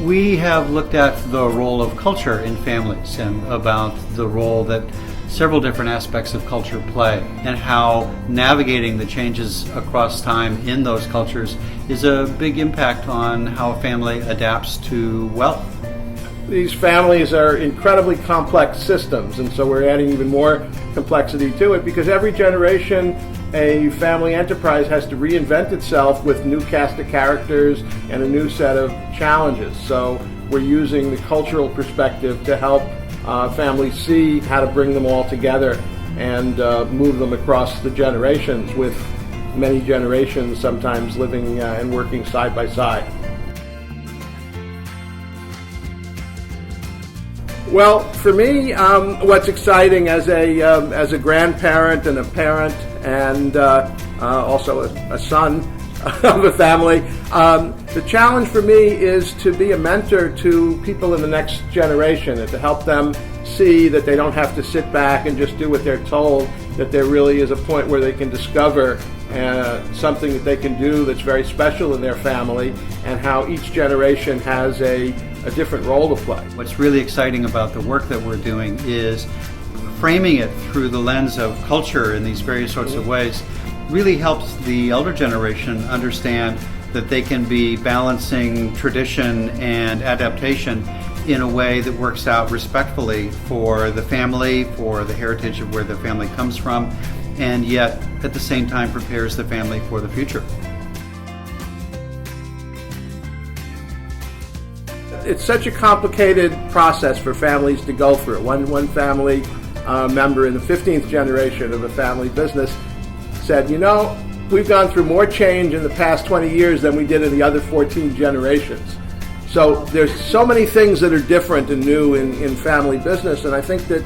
We have looked at the role of culture in families and about the role that several different aspects of culture play and how navigating the changes across time in those cultures is a big impact on how a family adapts to wealth. These families are incredibly complex systems, and so we're adding even more complexity to it because every generation a family enterprise has to reinvent itself with new cast of characters and a new set of challenges. So we're using the cultural perspective to help families see how to bring them all together and move them across the generations, with many generations sometimes living and working side by side. Well, for me, what's exciting as a grandparent and a parent and also a son of a family, the challenge for me is to be a mentor to people in the next generation and to help them see that they don't have to sit back and just do what they're told, that there really is a point where they can discover something that they can do that's very special in their family, and how each generation has a different role to play. What's really exciting about the work that we're doing is framing it through the lens of culture in these various sorts of ways really helps the elder generation understand that they can be balancing tradition and adaptation in a way that works out respectfully for the family, for the heritage of where the family comes from, and yet at the same time prepares the family for the future. It's such a complicated process for families to go through. One family member in the 15th generation of a family business said, we've gone through more change in the past 20 years than we did in the other 14 generations. So there's so many things that are different and new in family business, and I think that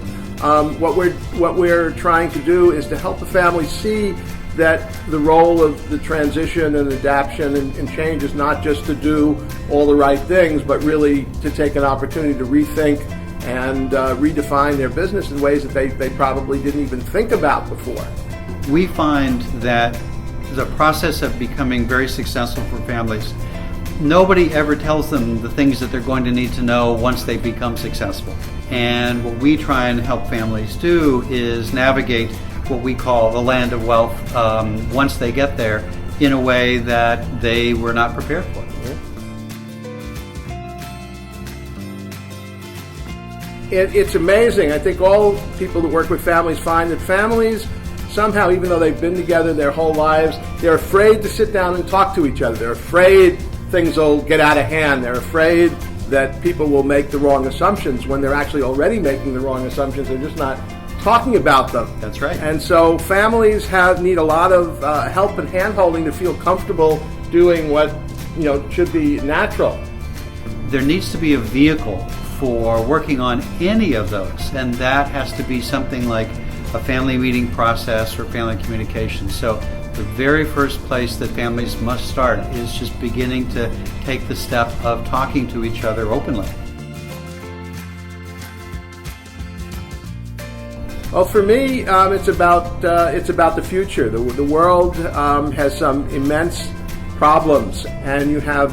what we're trying to do is to help the family see that the role of the transition and adaptation and change is not just to do all the right things, but really to take an opportunity to rethink and redefine their business in ways that they probably didn't even think about before. We find that the process of becoming very successful for families, nobody ever tells them the things that they're going to need to know once they become successful. And what we try and help families do is navigate what we call the land of wealth once they get there in a way that they were not prepared for. It's amazing. I think all people that work with families find that families somehow, even though they've been together their whole lives, they're afraid to sit down and talk to each other. They're afraid things will get out of hand. They're afraid that people will make the wrong assumptions when they're actually already making the wrong assumptions. They're just not talking about them. That's right. And so families need a lot of help and hand-holding to feel comfortable doing what should be natural. There needs to be a vehicle for working on any of those, and that has to be something like a family meeting process or family communication. So the very first place that families must start is just beginning to take the step of talking to each other openly. Well, for me, it's about the future. The world has some immense problems, and you have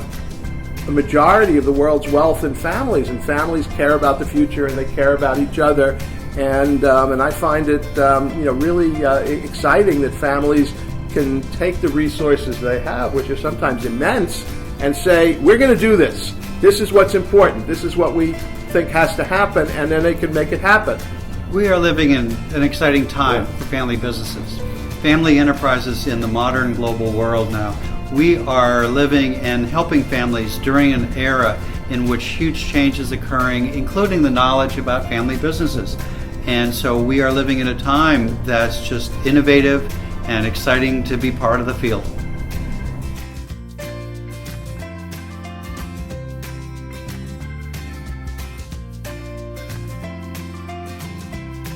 a majority of the world's wealth in families, and families care about the future and they care about each other. And I find it really exciting that families can take the resources they have, which are sometimes immense, and say, we're going to do this. This is what's important. This is what we think has to happen, and then they can make it happen. We are living in an exciting time for family businesses, family enterprises in the modern global world now. We are living and helping families during an era in which huge change is occurring, including the knowledge about family businesses. And so we are living in a time that's just innovative and exciting to be part of the field.